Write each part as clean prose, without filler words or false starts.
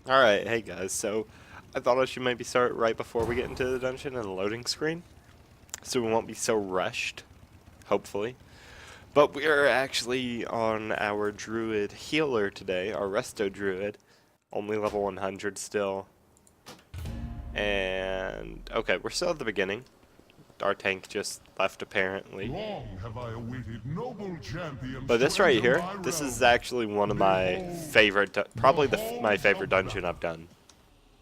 Alright, hey guys, so I thought I should maybe start right before we get into the dungeon and the loading screen, so we won't be so rushed, hopefully. But we are actually on our Druid healer today, our Resto Druid, only level 100 still. And, okay, we're still at the beginning. Our tank just left apparently. Long have I awaited noble champions. But this right here, this is actually one of my favorite, probably my favorite dungeon I've done.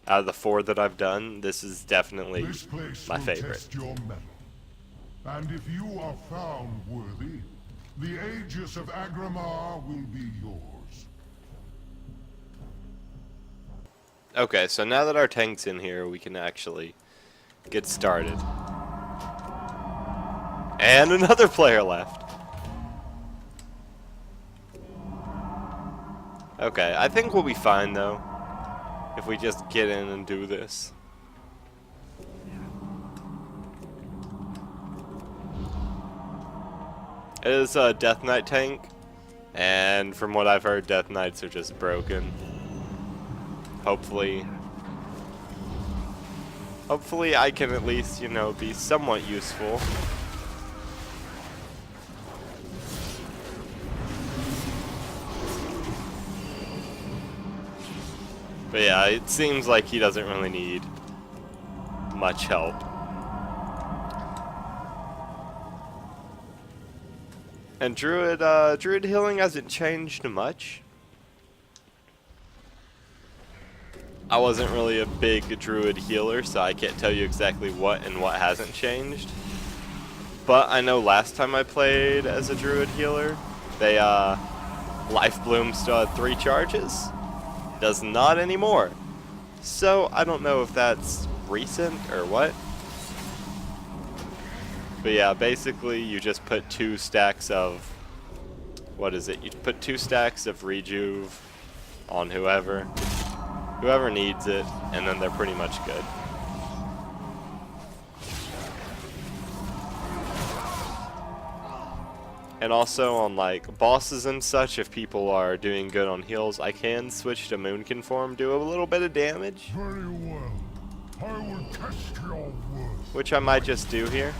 Out of the 4 that I've done, this is definitely my favorite. Test your mettle. And if you are found worthy, the Aegis of Agramar will be yours. Okay, so now that our tank's in here, we can actually get started. And another player left. Okay, I think we'll be fine though, if we just get in and do this. It is a Death Knight tank, and from what I've heard, Death Knights are just broken. Hopefully I can at least, you know, be somewhat useful. But yeah, it seems like he doesn't really need much help. And Druid healing hasn't changed much. I wasn't really a big Druid healer, so I can't tell you exactly what and what hasn't changed. But I know last time I played as a Druid healer, they, Life Bloom still had 3 charges. Does not anymore. So I don't know if that's recent or what. But yeah, basically you just put 2 stacks of, what is it? You put 2 stacks of rejuve on whoever needs it, and then they're pretty much good. And also on like bosses and such, if people are doing good on heals, I can switch to Moonkin form, do a little bit of damage. Very well. I will test your worth. Which I might just do here.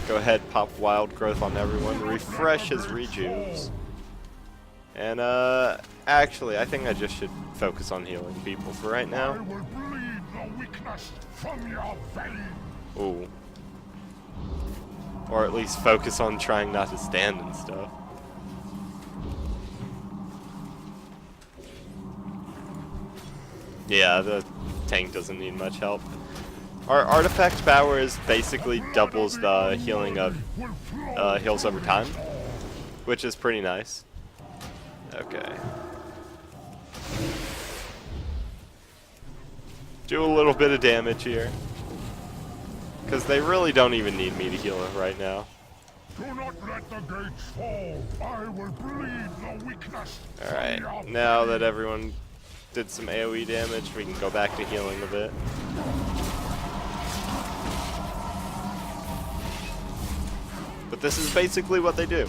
Go ahead, pop Wild Growth on everyone, refresh his rejuves. And actually, I think I just should focus on healing people for right now. I will bleed the weakness from your veins. Ooh. Or at least focus on trying not to stand and stuff. Yeah, the tank doesn't need much help. Our artifact power is basically doubles the healing of heals over time, which is pretty nice. Okay. Do a little bit of damage here. Because they really don't even need me to heal it right now. Do not let the gates fall. I will bleed the weakness. Alright, now that everyone did some AoE damage, we can go back to healing a bit. But this is basically what they do.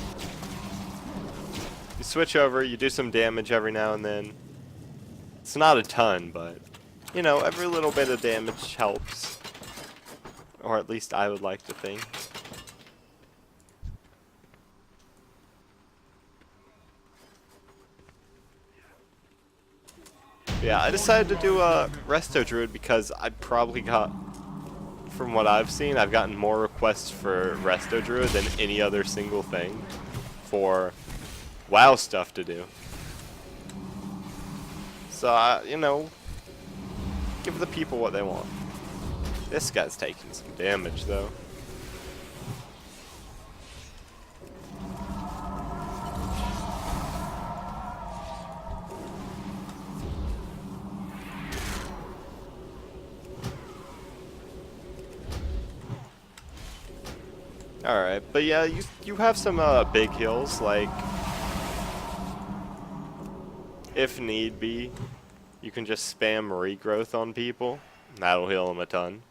You switch over, you do some damage every now and then. It's not a ton, but, you know, every little bit of damage helps. Or at least I would like to think. Yeah, I decided to do a Resto Druid because I probably got, from what I've seen, I've gotten more requests for Resto Druid than any other single thing for WoW stuff to do. So, you know, give the people what they want. This guy's taking some damage, though. Alright, but yeah, you have some big heals, like, if need be, you can just spam regrowth on people. That'll heal them a ton.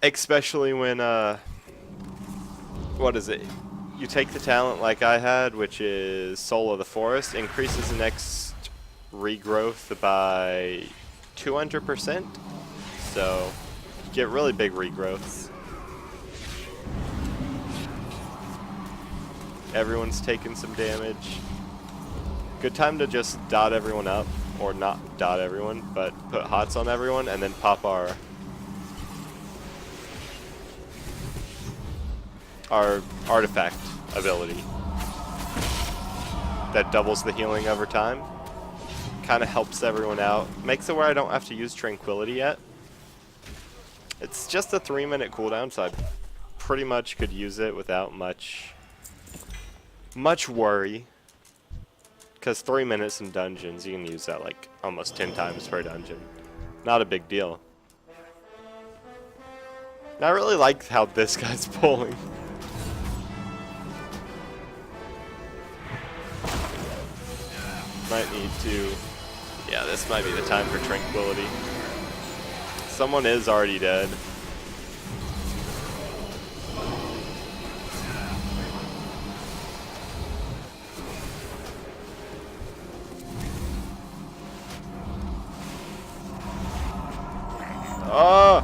Especially when, what is it? you take the talent like I had, which is Soul of the Forest, increases the next regrowth by 200%. So you get really big regrowths. Everyone's taking some damage. Good time to just dot everyone up, or not dot everyone, but put hots on everyone and then pop our artifact ability that doubles the healing over time. Kind of helps everyone out. Makes it where I don't have to use Tranquility yet. It's just a 3-minute cooldown, so I pretty much could use it without much worry. Because 3 minutes in dungeons, you can use that like almost 10 times per dungeon. Not a big deal. And I really like how this guy's pulling. Might need to... Yeah, this might be the time for Tranquility. Someone is already dead. Oh!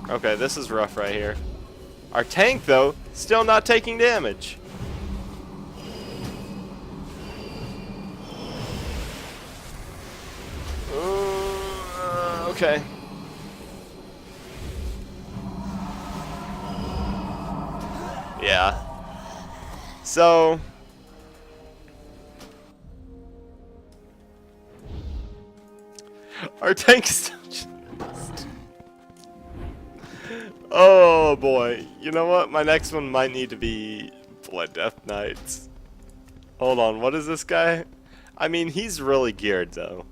Okay, this is rough right here. Our tank, though, still not taking damage. Okay. Yeah. So... Our tank's... Oh boy. You know what? My next one might need to be Blood Death Knights. Hold on, what is this guy? I mean, he's really geared though.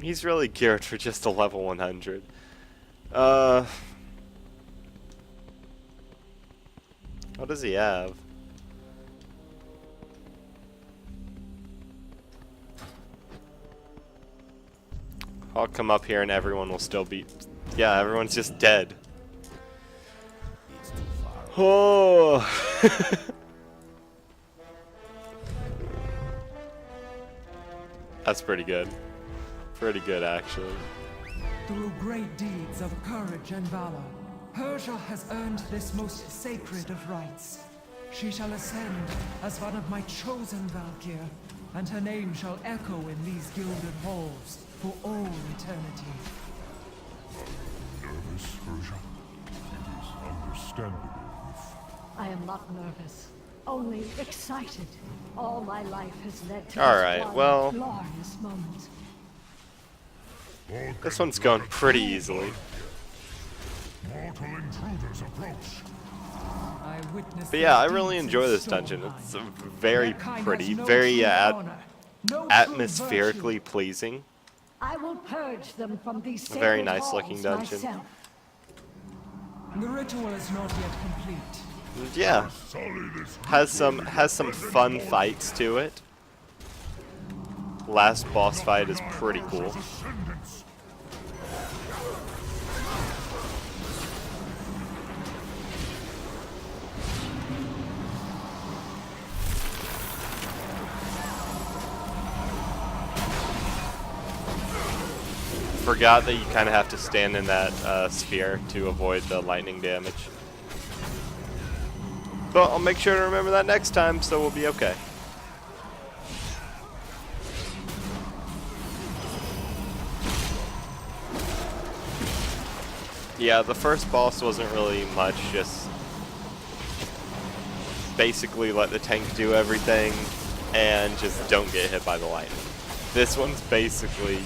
He's really geared for just a level 100. What does he have? I'll come up here and everyone will still be... Yeah, everyone's just dead. Oh! That's pretty good. Pretty good, actually. Through great deeds of courage and valor, Persia has earned this most sacred of rights. She shall ascend as one of my chosen Valkyr, and her name shall echo in these gilded halls for all eternity. Nervous, Persia? It is understandable I am not nervous, only excited. All my life has led to Alright, this well... glorious moment. This one's going pretty easily. Mortal intruders approach. But yeah, I really enjoy this dungeon. It's very pretty, very atmospherically pleasing. I will purge them from these A very sacred nice looking halls dungeon. myself. The ritual is not yet complete. And yeah, has some fun fights to it. Last boss fight is pretty cool. Forgot that you kind of have to stand in that sphere to avoid the lightning damage. But I'll make sure to remember that next time, so we'll be okay. Yeah, the first boss wasn't really much, just basically let the tank do everything and just don't get hit by the lightning. This one's basically...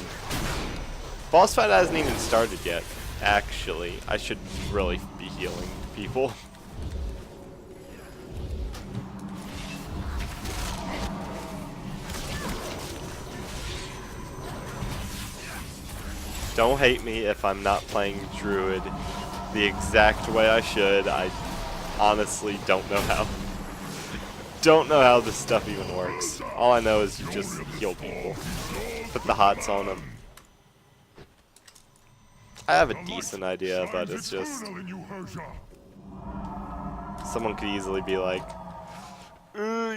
Boss fight hasn't even started yet, actually. I should really be healing people. Don't hate me if I'm not playing Druid the exact way I should. I honestly don't know how. Don't know how this stuff even works. All I know is you just heal people. put the hots on them. I have a decent idea, but it's just someone could easily be like,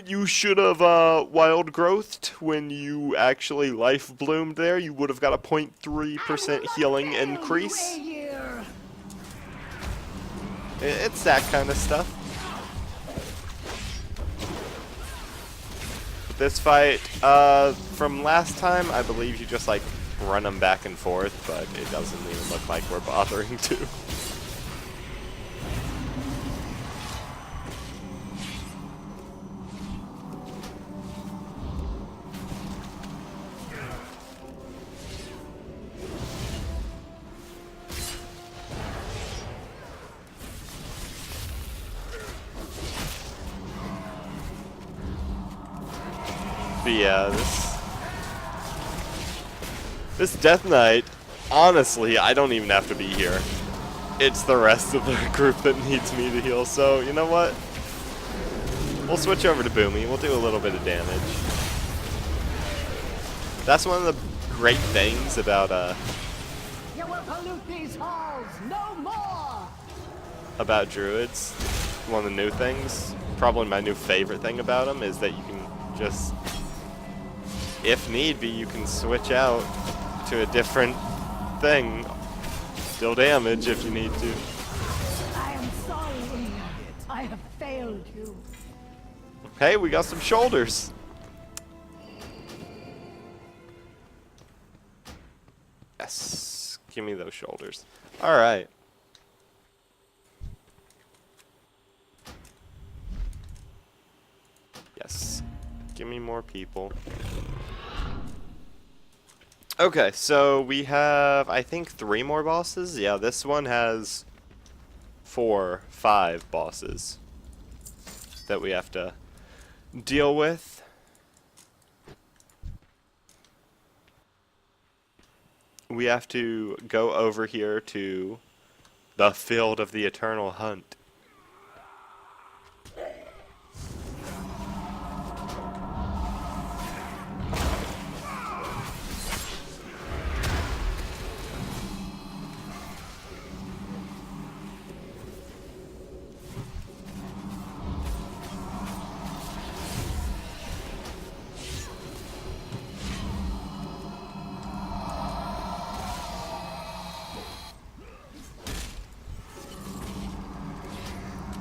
you should have wild growthed when you actually life bloomed there. You would have got a 0.3% healing increase. It's that kind of stuff. This fight, from last time, I believe you just like run them back and forth, but it doesn't even look like we're bothering to. But yeah, this Death Knight, honestly, I don't even have to be here. It's the rest of the group that needs me to heal, so you know what? We'll switch over to Boomy. We'll do a little bit of damage. That's one of the great things about You will pollute these halls no more. about Druids. One of the new things, probably my new favorite thing about them, is that you can just, if need be, you can switch out to a different thing. Deal damage if you need to. I am sorry, Amy. I have failed you. Hey, we got some shoulders. Yes, give me those shoulders. All right. Yes, give me more people. Okay, so we have, I think, 3 more bosses. Yeah, this one has 5 bosses that we have to deal with. We have to go over here to the Field of the Eternal Hunt.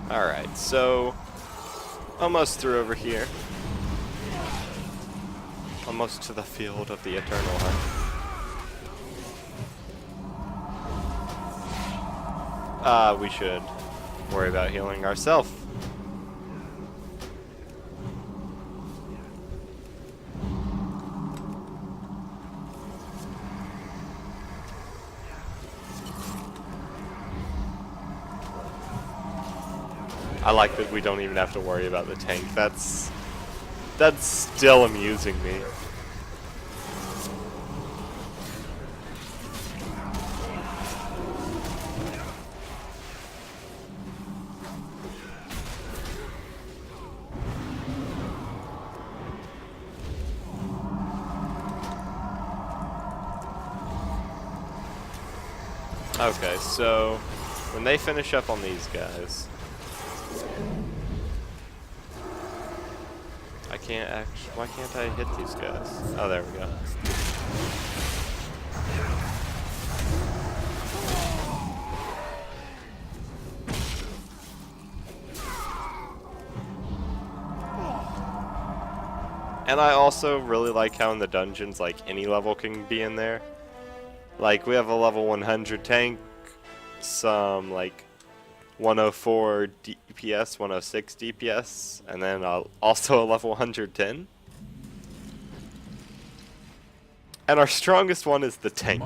Alright, so almost through over here. Almost to the Field of the Eternal Hunt. We should worry about healing ourselves. I like that we don't even have to worry about the tank. That's still amusing me. Okay, so when they finish up on these guys, I can't actually. Why can't I hit these guys? Oh, there we go. And I also really like how in the dungeons, like, any level can be in there. Like, we have a level 100 tank, some, like, 104 DPS, 106 DPS, and then also a level 110. And our strongest one is the tank.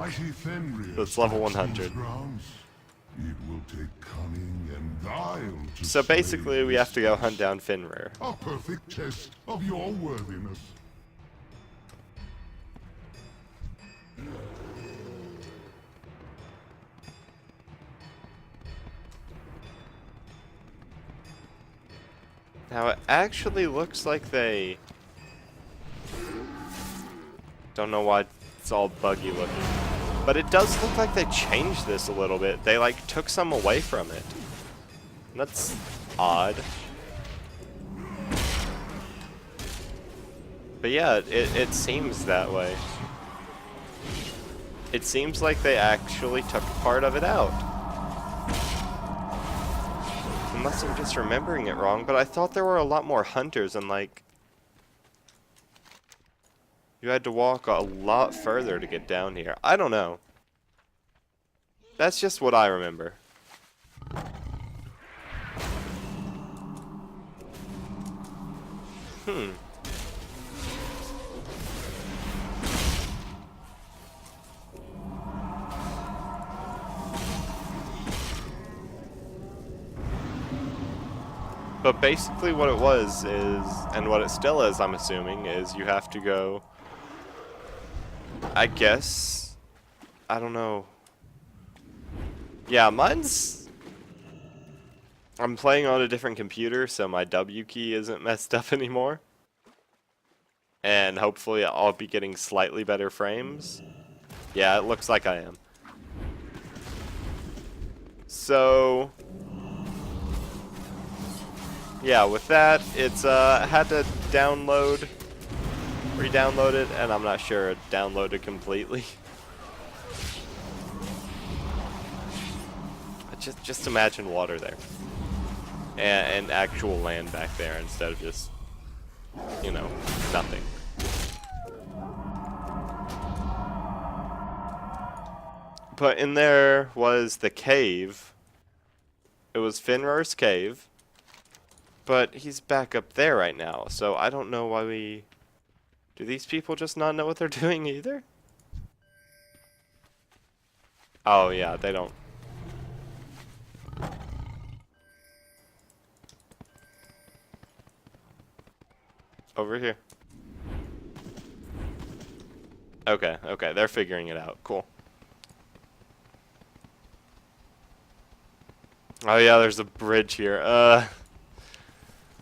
That's level 100. It will take cunning and guile to So slay basically, we this have to go hunt down Fenrir. A perfect test of your worthiness. Now, it actually looks like they... Don't know why it's all buggy looking. But it does look like they changed this a little bit. They like took some away from it. That's odd. But yeah, it seems that way. It seems like they actually took part of it out. Unless I'm just remembering it wrong, but I thought there were a lot more hunters and like... You had to walk a lot further to get down here. I don't know. That's just what I remember. But basically what it was is, and what it still is, I'm assuming, is you have to go, I guess, I don't know. Yeah, I'm playing on a different computer, so my W key isn't messed up anymore. And hopefully I'll be getting slightly better frames. Yeah, it looks like I am. So... yeah, with that, it's had to re-download it, and I'm not sure it downloaded completely. Just imagine water there, and actual land back there instead of just, you know, nothing. But in there was the cave. It was Finrar's cave. But he's back up there right now, so I don't know why we... Do these people just not know what they're doing either? Oh yeah, they don't. Over here. Okay, okay, they're figuring it out. Cool. Oh yeah, there's a bridge here.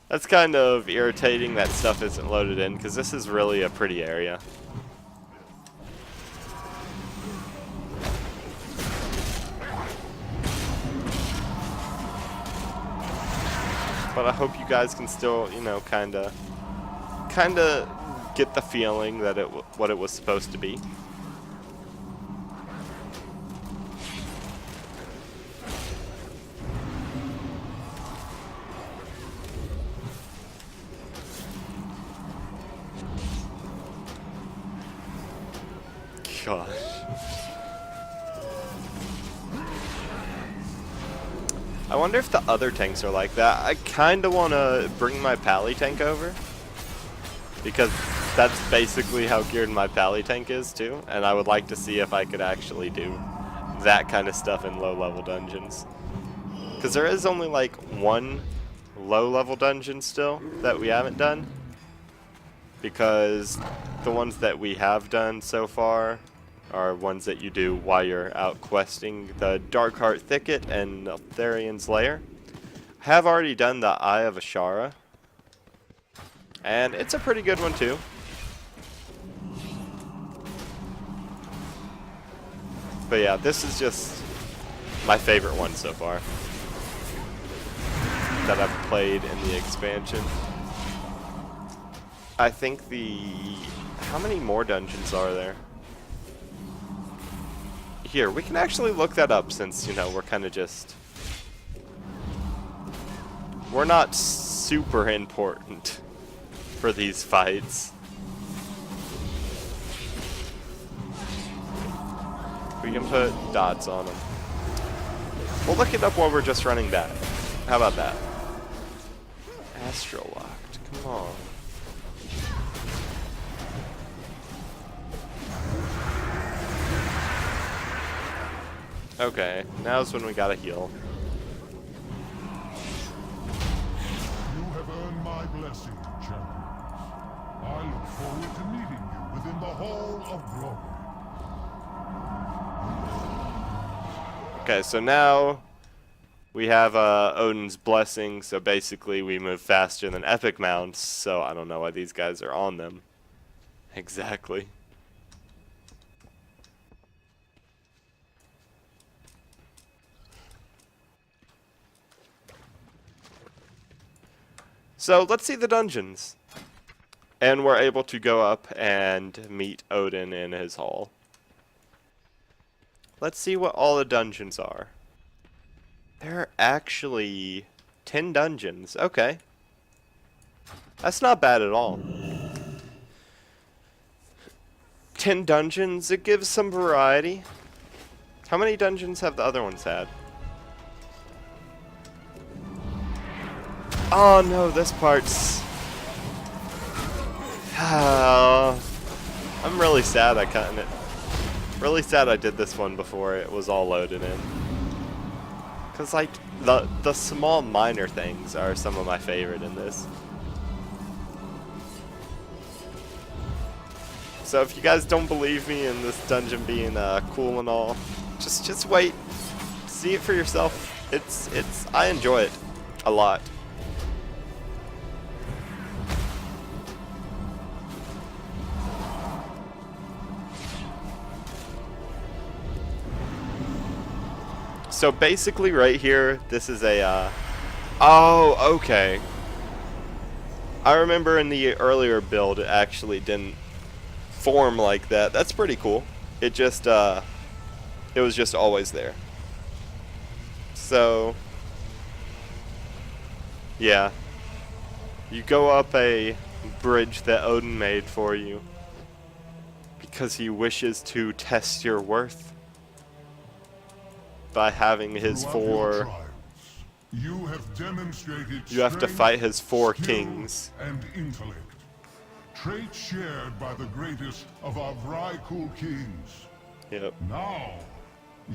That's kind of irritating that stuff isn't loaded in, because this is really a pretty area. But I hope you guys can still, you know, kinda get the feeling that what it was supposed to be. Gosh. I wonder if the other tanks are like that. I kind of want to bring my pally tank over, because that's basically how geared my pally tank is too, and I would like to see if I could actually do that kind of stuff in low level dungeons. Because there is only like one low level dungeon still that we haven't done, because the ones that we have done so far are ones that you do while you're out questing the Darkheart Thicket and Therian's Lair. I have already done the Eye of Ashara, and it's a pretty good one too. But yeah, this is just my favorite one so far that I've played in the expansion. I think how many more dungeons are there? Here, we can actually look that up since, you know, we're kind of just... We're not super important for these fights. We can put dots on them. We'll look it up while we're just running back. How about that? Astro locked, come on. Okay, now's when we gotta heal. You have earned my blessing, champions. I look forward to meeting you within the Hall of Glory. Okay, so now we have Odin's blessing, so basically we move faster than epic mounts, so I don't know why these guys are on them. Exactly. So let's see the dungeons. And we're able to go up and meet Odin in his hall. Let's see what all the dungeons are. There are actually 10 dungeons. Okay. That's not bad at all. 10 dungeons, it gives some variety. How many dungeons have the other ones had? Oh no, this part's... I'm really sad really sad I did this one before it was all loaded in. Cause like, the small minor things are some of my favorite in this. So if you guys don't believe me in this dungeon being cool and all, just wait, see it for yourself. I enjoy it a lot. So basically right here, this is a, oh, okay. I remember in the earlier build, it actually didn't form like that. That's pretty cool. It just, it was just always there. So, yeah. You go up a bridge that Odin made for you because he wishes to test your worth. By having his four... You have demonstrated you have to fight his 4 skill, kings. And intellect. Traits shared by the greatest of our Vrykul kings. Yep. Now,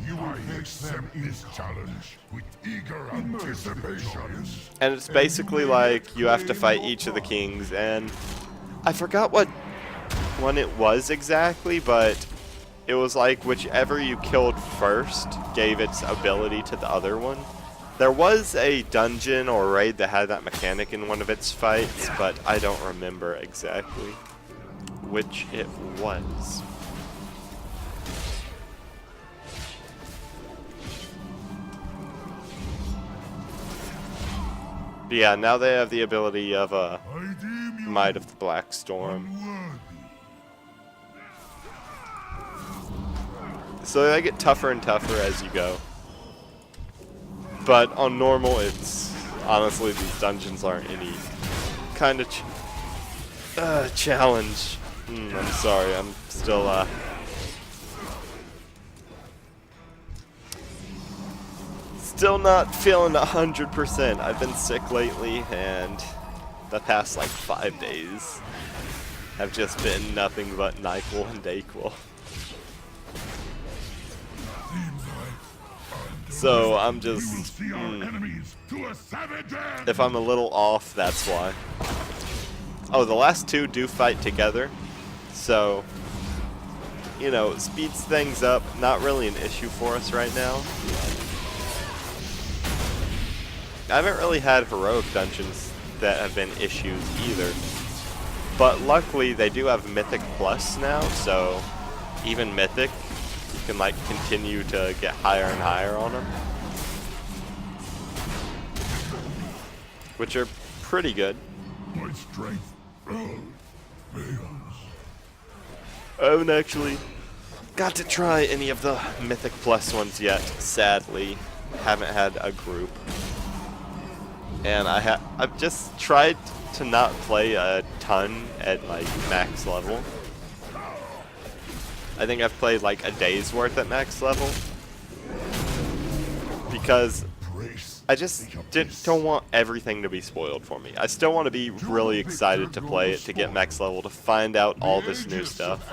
you will face them in this challenge with eager anticipation. And it's basically like you have to fight each of the kings, and I forgot what one it was exactly, but it was like whichever you killed first gave its ability to the other one. There was a dungeon or raid that had that mechanic in one of its fights, but I don't remember exactly which it was. But yeah, now they have the ability of Might of the Black Storm. So they get tougher and tougher as you go. But on normal, it's... honestly, these dungeons aren't any kind of challenge. I'm sorry, I'm still, still not feeling 100%. I've been sick lately, and the past, like, 5 days have just been nothing but NyQuil and DayQuil. So I'm just, if I'm a little off, that's why. Oh, the last 2 do fight together, so, you know, it speeds things up. Not really an issue for us right now. I haven't really had heroic dungeons that have been issues either. But luckily, they do have Mythic Plus now, so even Mythic, you can like continue to get higher and higher on them, which are pretty good. My strength fails. I haven't actually got to try any of the Mythic Plus ones yet, sadly. Haven't had a group. And I've just tried to not play a ton at like max level. I think I've played like a day's worth at max level. Because I just don't want everything to be spoiled for me. I still want to be really excited to play it, to get max level, to find out all this new stuff.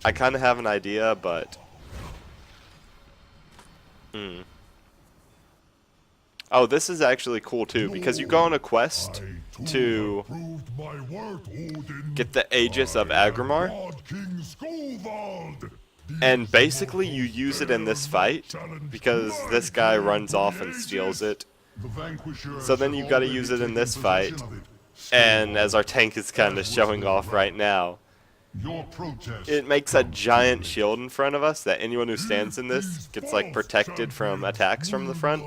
I kind of have an idea, but... Oh, this is actually cool too, because you go on a quest to get the Aegis of Agramar, and basically you use it in this fight, because this guy runs off and steals it. So then you gotta use it in this fight, and as our tank is kind of showing off right now, it makes a giant shield in front of us that anyone who stands in this gets like protected from attacks from the front.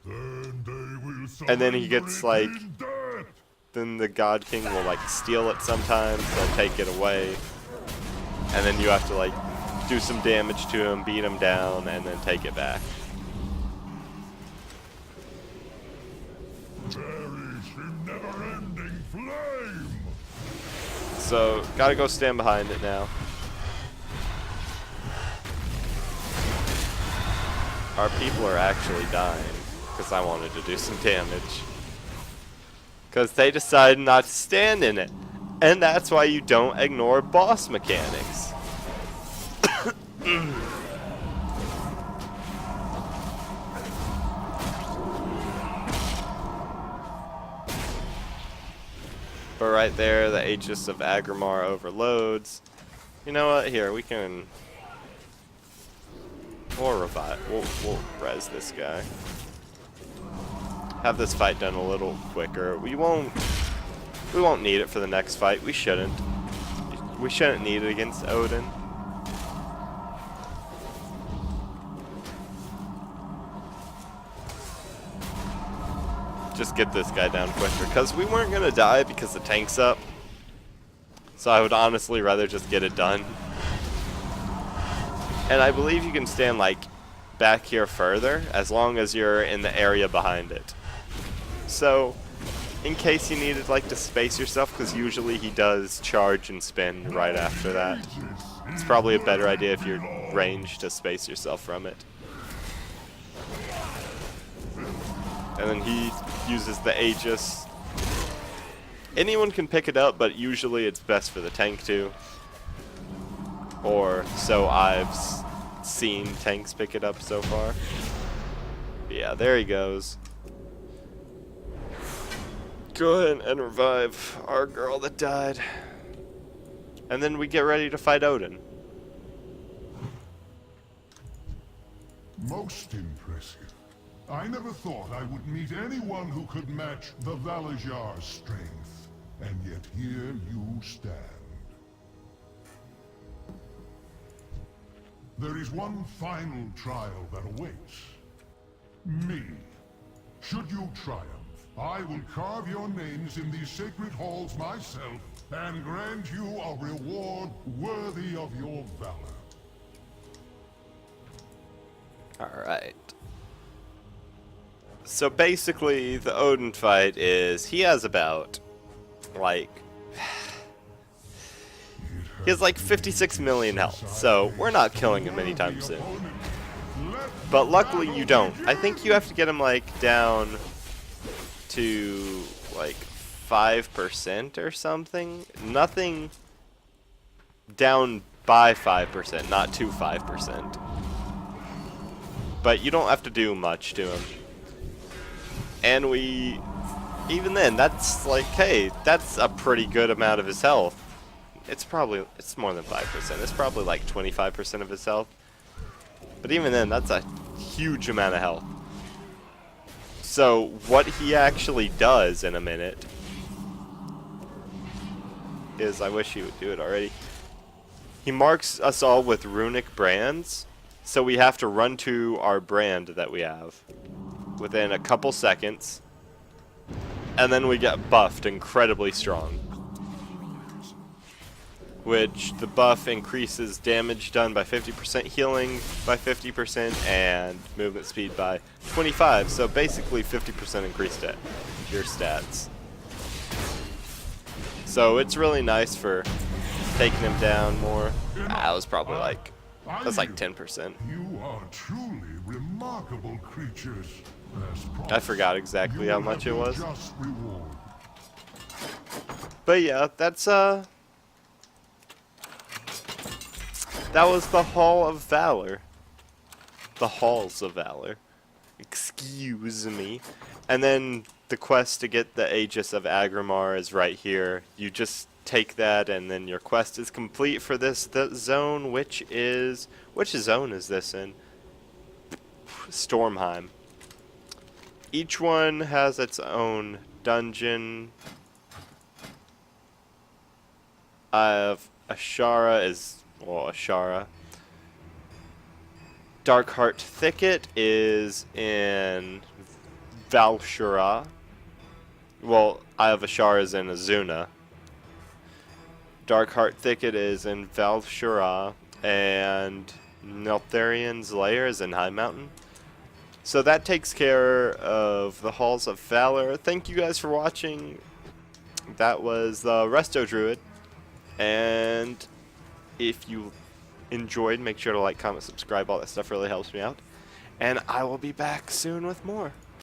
Then they will And then he surrender gets it like, in death. then the God King will like steal it sometimes, they'll take it away. And then you have to like do some damage to him, beat him down, and then take it back. Perish in never-ending flame. So, gotta go stand behind it now. Our people are actually dying, because I wanted to do some damage. Because they decided not to stand in it. And that's why you don't ignore boss mechanics. But right there, the Aegis of Agrimar overloads. You know what? Here, we can... We'll res this guy. Have this fight done a little quicker. We won't need it for the next fight. We shouldn't. We shouldn't need it against Odin. Just get this guy down quicker, because we weren't gonna die because the tank's up. So I would honestly rather just get it done. And I believe you can stand like back here further as long as you're in the area behind it. So in case you needed like to space yourself, because usually he does charge and spin right after that. It's probably a better idea if you're ranged to space yourself from it. And then he uses the Aegis. Anyone can pick it up, but usually it's best for the tank to. Or so I've seen tanks pick it up so far. But yeah, there he goes. Go ahead and revive our girl that died. And then we get ready to fight Odin. Most impressive. I never thought I would meet anyone who could match the Valajar's strength. And yet here you stand. There is one final trial that awaits. Me. Should you triumph, I will carve your names in these sacred halls myself and grant you a reward worthy of your valor. Alright. So basically, the Odin fight is, he has about, like, he has like 56 million health, so we're not killing him anytime soon. But luckily you don't. I think you have to get him like down to like 5% or something. Nothing down by 5%, not to 5%. But you don't have to do much to him. And even then, that's like, hey, that's a pretty good amount of his health. It's more than 5%. It's probably like 25% of his health. But even then, that's a huge amount of health. So, what he actually does in a minute is, I wish he would do it already. He marks us all with runic brands. So we have to run to our brand that we have within a couple seconds. And then we get buffed incredibly strong. Which the buff increases damage done by 50%, healing by 50%, and movement speed by 25%. So basically 50% increased at your stats. So it's really nice for taking him down more. That was probably like, that's like 10%. You are truly remarkable creatures. I forgot exactly how much it was. Just reward. But yeah, that's that was the Hall of Valor. The Halls of Valor. Excuse me. And then the quest to get the Aegis of Agrimar is right here. You just take that and then your quest is complete for this zone, which zone is this in? Stormheim. Each one has its own dungeon. Ashara is, well, Ashara. Darkheart Thicket is in Valshura. Well, Eye of Ashar is in Azuna. Darkheart Thicket is in Valshura, and Neltharian's Lair is in High Mountain. So that takes care of the Halls of Valor. Thank you guys for watching. That was the Resto Druid. And if you enjoyed, make sure to like, comment, subscribe. All that stuff really helps me out. And I will be back soon with more.